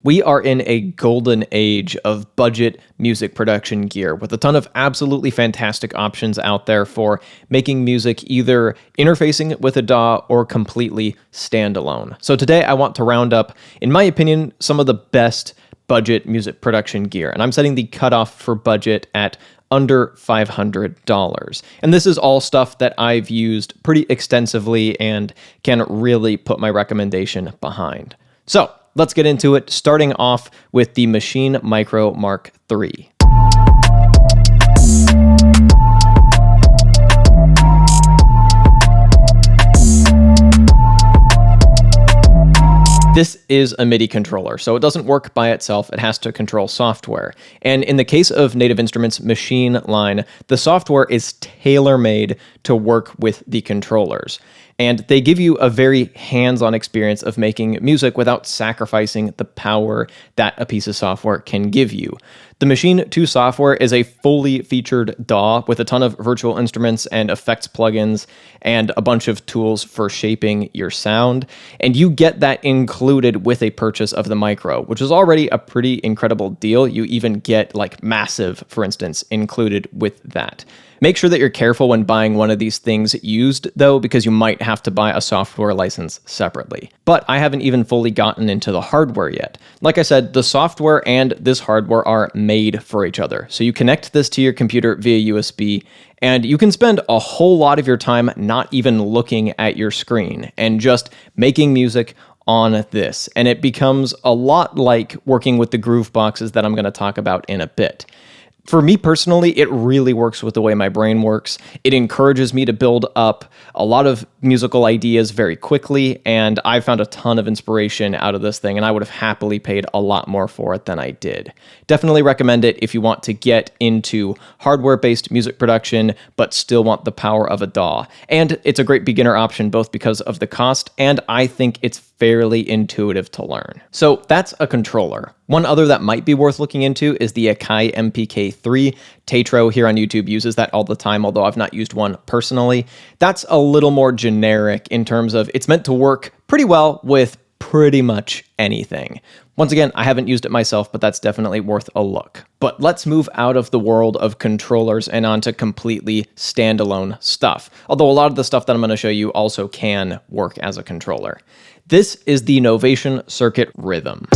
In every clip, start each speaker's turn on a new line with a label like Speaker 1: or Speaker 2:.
Speaker 1: We are in a golden age of budget music production gear with a ton of absolutely fantastic options out there for making music either interfacing with a DAW or completely standalone. So today I want to round up, in my opinion, some of the best budget music production gear, and I'm setting the cutoff for budget at under $500. And this is all stuff that I've used pretty extensively and can really put my recommendation behind. So let's get into it, starting off with the Maschine Mikro MK3. This is a MIDI controller, so it doesn't work by itself, it has to control software. And in the case of Native Instruments' Maschine line, the software is tailor-made to work with the controllers. And they give you a very hands-on experience of making music without sacrificing the power that a piece of software can give you. The Maschine 2 software is a fully featured DAW with a ton of virtual instruments and effects plugins and a bunch of tools for shaping your sound. And you get that included with a purchase of the Micro, which is already a pretty incredible deal. You even get like Massive, for instance, included with that. Make sure that you're careful when buying one of these things used, though, because you might have to buy a software license separately. But I haven't even fully gotten into the hardware yet. Like I said, the software and this hardware are made for each other. So you connect this to your computer via USB, and you can spend a whole lot of your time not even looking at your screen and just making music on this. And it becomes a lot like working with the grooveboxes that I'm going to talk about in a bit. For me personally, it really works with the way my brain works. It encourages me to build up a lot of musical ideas very quickly, and I found a ton of inspiration out of this thing, and I would have happily paid a lot more for it than I did. Definitely recommend it if you want to get into hardware-based music production, but still want the power of a DAW. And it's a great beginner option, both because of the cost, and I think it's fairly intuitive to learn. So that's a controller. One other that might be worth looking into is the Akai MPK3. Tatro here on YouTube uses that all the time, although I've not used one personally. That's a little more generic in terms of it's meant to work pretty well with pretty much anything. Once again, I haven't used it myself, but that's definitely worth a look. But let's move out of the world of controllers and onto completely standalone stuff. Although a lot of the stuff that I'm going to show you also can work as a controller. This is the Novation Circuit Rhythm.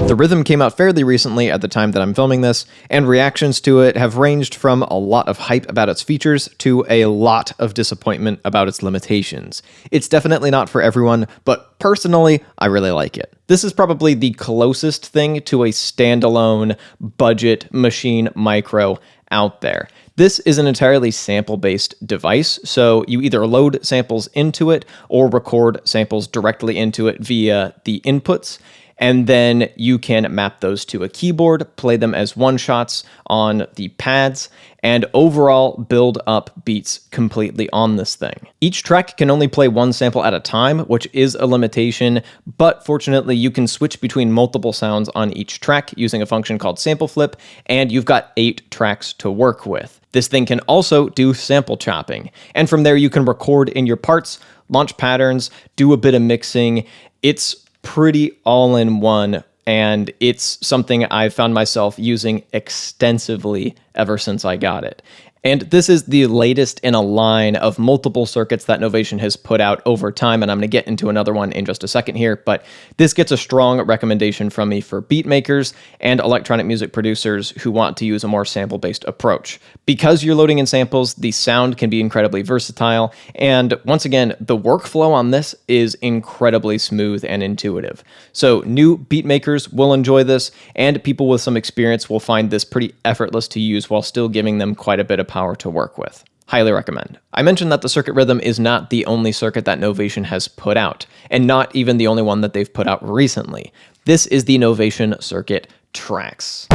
Speaker 1: The Rhythm came out fairly recently at the time that I'm filming this, and reactions to it have ranged from a lot of hype about its features to a lot of disappointment about its limitations. It's definitely not for everyone, but personally, I really like it. This is probably the closest thing to a standalone budget Maschine Mikro out there. This is an entirely sample-based device, so you either load samples into it or record samples directly into it via the inputs, and then you can map those to a keyboard, play them as one-shots on the pads, and overall build up beats completely on this thing. Each track can only play one sample at a time, which is a limitation, but fortunately you can switch between multiple sounds on each track using a function called sample flip, and you've got 8 tracks to work with. This thing can also do sample chopping, and from there you can record in your parts, launch patterns, do a bit of mixing. It's pretty all-in-one, and it's something I've found myself using extensively ever since I got it. And this is the latest in a line of multiple circuits that Novation has put out over time, and I'm going to get into another one in just a second here, but this gets a strong recommendation from me for beat makers and electronic music producers who want to use a more sample-based approach. Because you're loading in samples, the sound can be incredibly versatile, and once again, the workflow on this is incredibly smooth and intuitive. So new beat makers will enjoy this, and people with some experience will find this pretty effortless to use while still giving them quite a bit of power to work with. Highly recommend. I mentioned that the Circuit Rhythm is not the only circuit that Novation has put out, and not even the only one that they've put out recently. This is the Novation Circuit Tracks.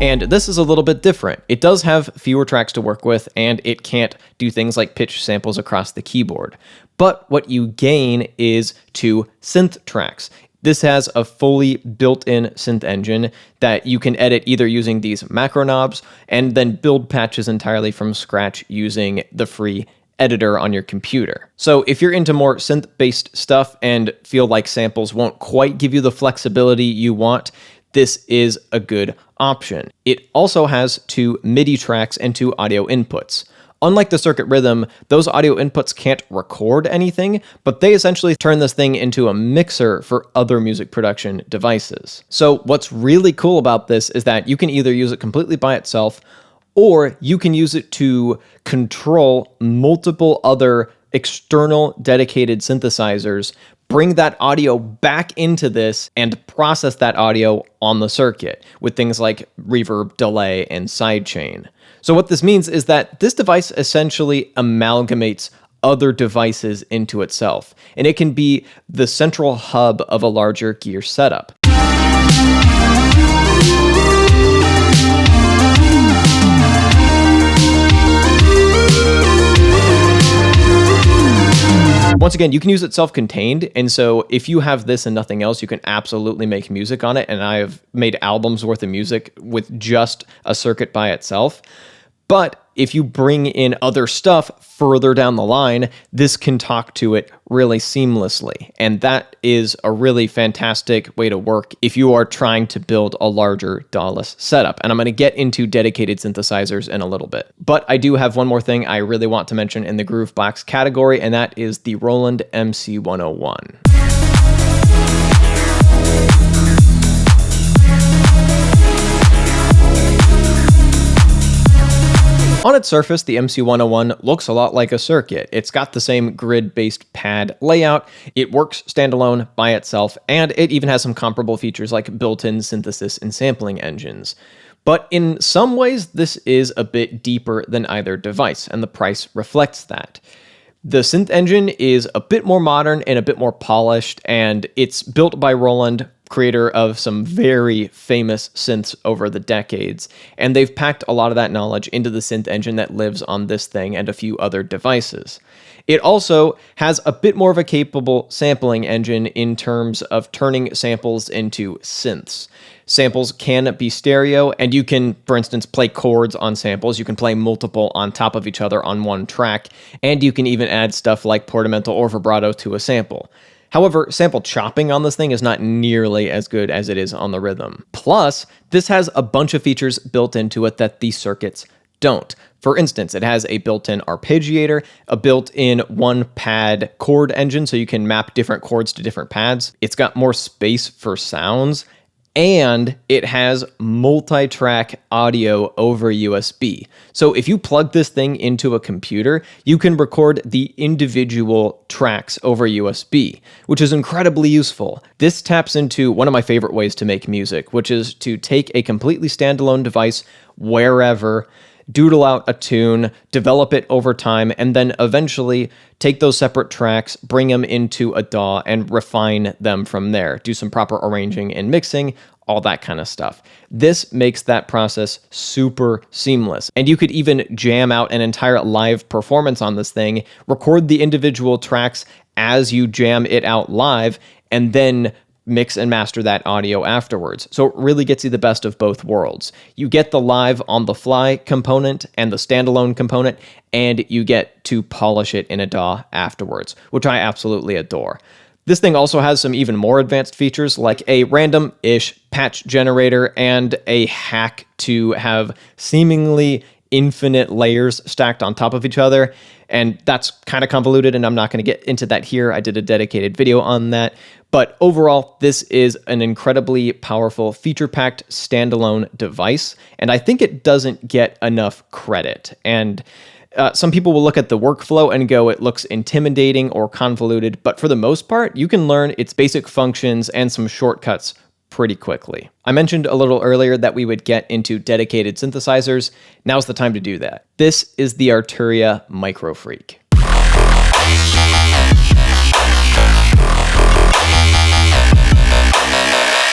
Speaker 1: And this is a little bit different. It does have fewer tracks to work with, and it can't do things like pitch samples across the keyboard. But what you gain is 2 synth tracks. This has a fully built-in synth engine that you can edit either using these macro knobs and then build patches entirely from scratch using the free editor on your computer. So if you're into more synth-based stuff and feel like samples won't quite give you the flexibility you want, this is a good option. It also has 2 MIDI tracks and 2 audio inputs. Unlike the Circuit Rhythm, those audio inputs can't record anything, but they essentially turn this thing into a mixer for other music production devices. So what's really cool about this is that you can either use it completely by itself, or you can use it to control multiple other external dedicated synthesizers, bring that audio back into this, and process that audio on the circuit with things like reverb, delay, and sidechain. So what this means is that this device essentially amalgamates other devices into itself, and it can be the central hub of a larger gear setup. Once again, you can use it self-contained, and so if you have this and nothing else, you can absolutely make music on it, and I have made albums worth of music with just a circuit by itself. But if you bring in other stuff further down the line, this can talk to it really seamlessly. And that is a really fantastic way to work if you are trying to build a larger DAW-less setup. And I'm going to get into dedicated synthesizers in a little bit. But I do have one more thing I really want to mention in the groovebox category, and that is the Roland MC-101. On its surface, the MC-101 looks a lot like a circuit. It's got the same grid-based pad layout, it works standalone by itself, and it even has some comparable features like built-in synthesis and sampling engines. But in some ways, this is a bit deeper than either device, and the price reflects that. The synth engine is a bit more modern and a bit more polished, and it's built by Roland, creator of some very famous synths over the decades, and they've packed a lot of that knowledge into the synth engine that lives on this thing and a few other devices. It also has a bit more of a capable sampling engine in terms of turning samples into synths. Samples can be stereo, and you can, for instance, play chords on samples. You can play multiple on top of each other on one track, and you can even add stuff like portamento or vibrato to a sample. However, sample chopping on this thing is not nearly as good as it is on the Rhythm. Plus, this has a bunch of features built into it that these circuits don't. For instance, it has a built-in arpeggiator, a built-in one-pad chord engine, so you can map different chords to different pads. It's got more space for sounds, and it has multi-track audio over USB. So if you plug this thing into a computer, you can record the individual tracks over USB, which is incredibly useful. This taps into one of my favorite ways to make music, which is to take a completely standalone device wherever, doodle out a tune, develop it over time, and then eventually take those separate tracks, bring them into a DAW, and refine them from there. Do some proper arranging and mixing, all that kind of stuff. This makes that process super seamless. And you could even jam out an entire live performance on this thing, record the individual tracks as you jam it out live, and then mix and master that audio afterwards. So it really gets you the best of both worlds. You get the live on the fly component and the standalone component, and you get to polish it in a DAW afterwards, which I absolutely adore. This thing also has some even more advanced features like a random-ish patch generator and a hack to have seemingly infinite layers stacked on top of each other. And that's kind of convoluted, and I'm not going to get into that here. I did a dedicated video on that. But overall, this is an incredibly powerful, feature-packed standalone device, and I think it doesn't get enough credit. And some people will look at the workflow and go, it looks intimidating or convoluted, but for the most part, you can learn its basic functions and some shortcuts pretty quickly. I mentioned a little earlier that we would get into dedicated synthesizers. Now's the time to do that. This is the Arturia MicroFreak.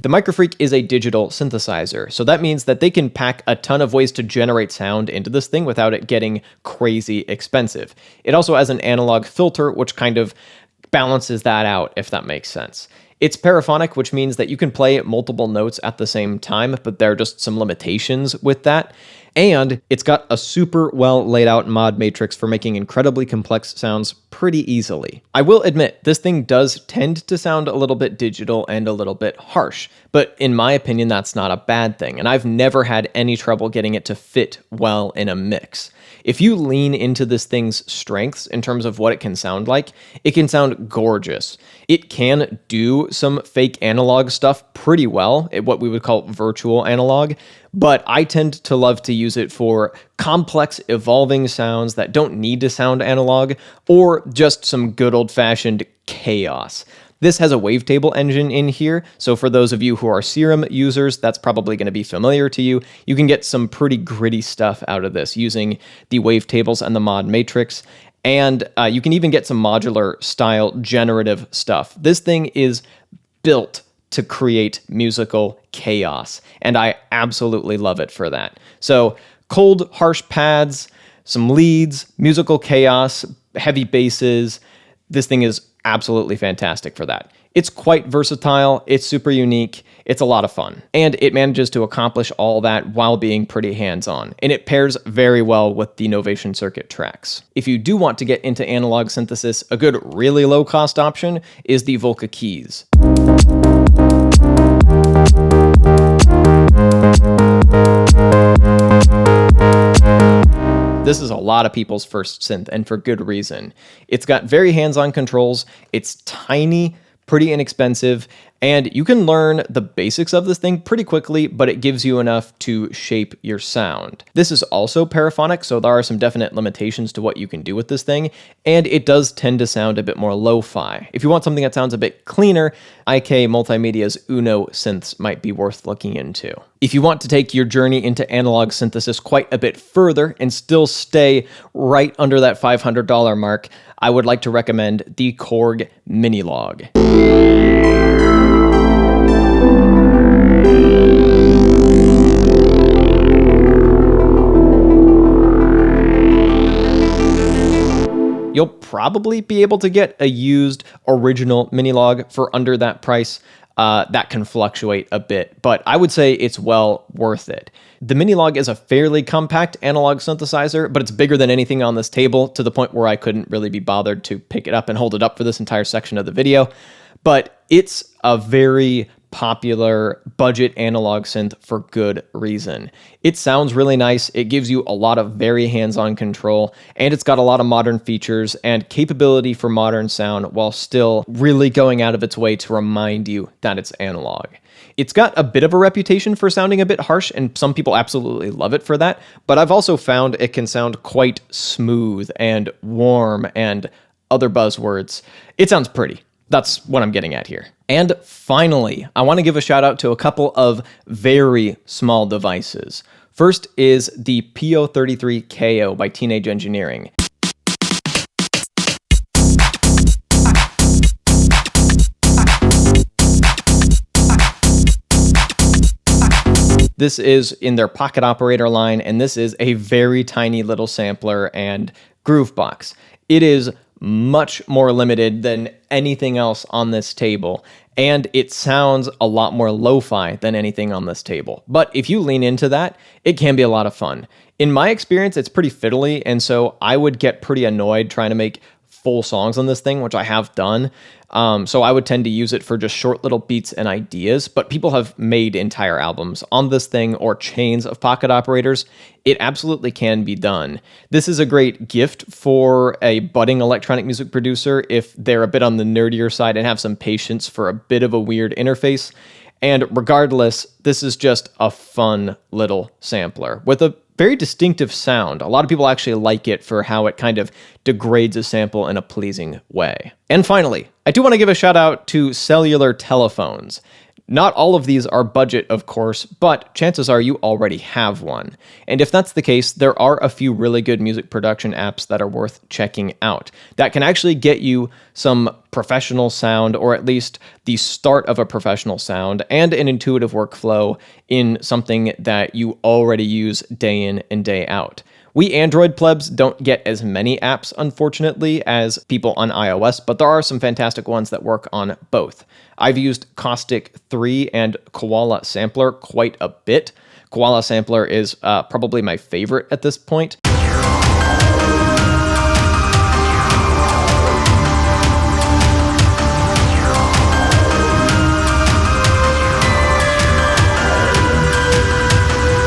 Speaker 1: The MicroFreak is a digital synthesizer, so that means that they can pack a ton of ways to generate sound into this thing without it getting crazy expensive. It also has an analog filter, which kind of balances that out, if that makes sense. It's paraphonic, which means that you can play multiple notes at the same time, but there are just some limitations with that. And it's got a super well laid out mod matrix for making incredibly complex sounds pretty easily. I will admit, this thing does tend to sound a little bit digital and a little bit harsh, but in my opinion, that's not a bad thing, and I've never had any trouble getting it to fit well in a mix. If you lean into this thing's strengths in terms of what it can sound like, it can sound gorgeous. It can do some fake analog stuff pretty well, what we would call virtual analog, but I tend to love to use it for complex, evolving sounds that don't need to sound analog, or just some good old-fashioned chaos. This has a wavetable engine in here, so for those of you who are Serum users, that's probably going to be familiar to you. You can get some pretty gritty stuff out of this using the wavetables and the mod matrix, and you can even get some modular style generative stuff. This thing is built to create musical chaos, and I absolutely love it for that. So cold, harsh pads, some leads, musical chaos, heavy basses. This thing is absolutely fantastic for that. It's quite versatile, it's super unique, it's a lot of fun, and it manages to accomplish all that while being pretty hands-on, and it pairs very well with the Novation circuit tracks. If you do want to get into analog synthesis, a good really low-cost option is the Volca keys. This is a lot of people's first synth, and for good reason. It's got very hands-on controls, it's tiny, pretty inexpensive, and you can learn the basics of this thing pretty quickly, but it gives you enough to shape your sound. This is also paraphonic, so there are some definite limitations to what you can do with this thing, and it does tend to sound a bit more lo-fi. If you want something that sounds a bit cleaner, IK Multimedia's Uno synths might be worth looking into. If you want to take your journey into analog synthesis quite a bit further and still stay right under that $500 mark, I would like to recommend the Korg Minilogue. You'll probably be able to get a used original Minilogue for under that price. That can fluctuate a bit, but I would say it's well worth it. The Minilogue is a fairly compact analog synthesizer, but it's bigger than anything on this table, to the point where I couldn't really be bothered to pick it up and hold it up for this entire section of the video. But it's a very popular budget analog synth for good reason. It sounds really nice, it gives you a lot of very hands-on control, and it's got a lot of modern features and capability for modern sound while still really going out of its way to remind you that it's analog. It's got a bit of a reputation for sounding a bit harsh, and some people absolutely love it for that, but I've also found it can sound quite smooth and warm and other buzzwords. It sounds pretty. That's what I'm getting at here. And finally, I want to give a shout out to a couple of very small devices. First is the PO33KO by Teenage Engineering. This is in their pocket operator line, and this is a very tiny little sampler and groove box. It is much more limited than anything else on this table, and it sounds a lot more lo-fi than anything on this table. But if you lean into that, it can be a lot of fun. In my experience, it's pretty fiddly, and so I would get pretty annoyed trying to make full songs on this thing, which I have done. So I would tend to use it for just short little beats and ideas, but people have made entire albums on this thing or chains of pocket operators. It absolutely can be done. This is a great gift for a budding electronic music producer if they're a bit on the nerdier side and have some patience for a bit of a weird interface. And regardless, this is just a fun little sampler with a very distinctive sound. A lot of people actually like it for how it kind of degrades a sample in a pleasing way. And finally, I do want to give a shout out to cellular telephones. Not all of these are budget, of course, but chances are you already have one. And if that's the case, there are a few really good music production apps that are worth checking out that can actually get you some professional sound, or at least the start of a professional sound, and an intuitive workflow in something that you already use day in and day out. We Android plebs don't get as many apps, unfortunately, as people on iOS, but there are some fantastic ones that work on both. I've used Caustic 3 and Koala Sampler quite a bit. Koala Sampler is probably my favorite at this point.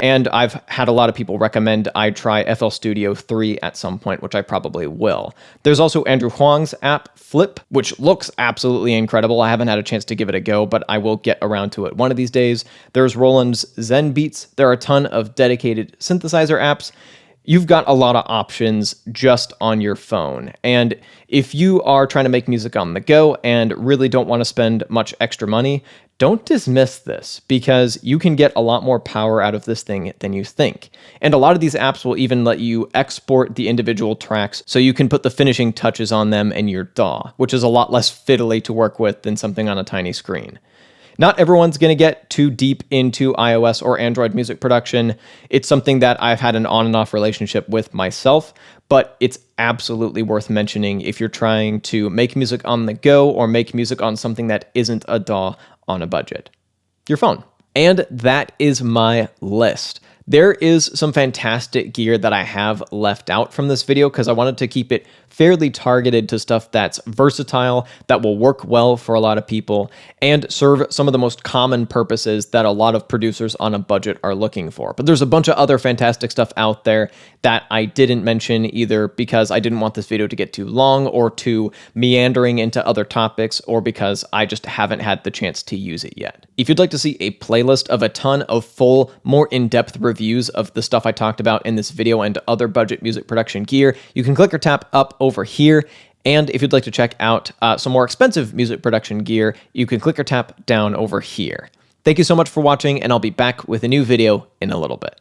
Speaker 1: And I've had a lot of people recommend I try FL Studio 3 at some point, which I probably will. There's also Andrew Huang's app, Flip, which looks absolutely incredible. I haven't had a chance to give it a go, but I will get around to it one of these days. There's Roland's Zen Beats. There are a ton of dedicated synthesizer apps. You've got a lot of options just on your phone. And if you are trying to make music on the go and really don't want to spend much extra money, don't dismiss this, because you can get a lot more power out of this thing than you think. And a lot of these apps will even let you export the individual tracks so you can put the finishing touches on them in your DAW, which is a lot less fiddly to work with than something on a tiny screen. Not everyone's going to get too deep into iOS or Android music production. It's something that I've had an on and off relationship with myself, but it's absolutely worth mentioning if you're trying to make music on the go or make music on something that isn't a DAW on a budget. Your phone. And that is my list. There is some fantastic gear that I have left out from this video because I wanted to keep it fairly targeted to stuff that's versatile, that will work well for a lot of people, and serve some of the most common purposes that a lot of producers on a budget are looking for. But there's a bunch of other fantastic stuff out there that I didn't mention, either because I didn't want this video to get too long or too meandering into other topics, or because I just haven't had the chance to use it yet. If you'd like to see a playlist of a ton of full, more in-depth reviews of the stuff I talked about in this video and other budget music production gear, you can click or tap up over here. And if you'd like to check out some more expensive music production gear, you can click or tap down over here. Thank you so much for watching, and I'll be back with a new video in a little bit.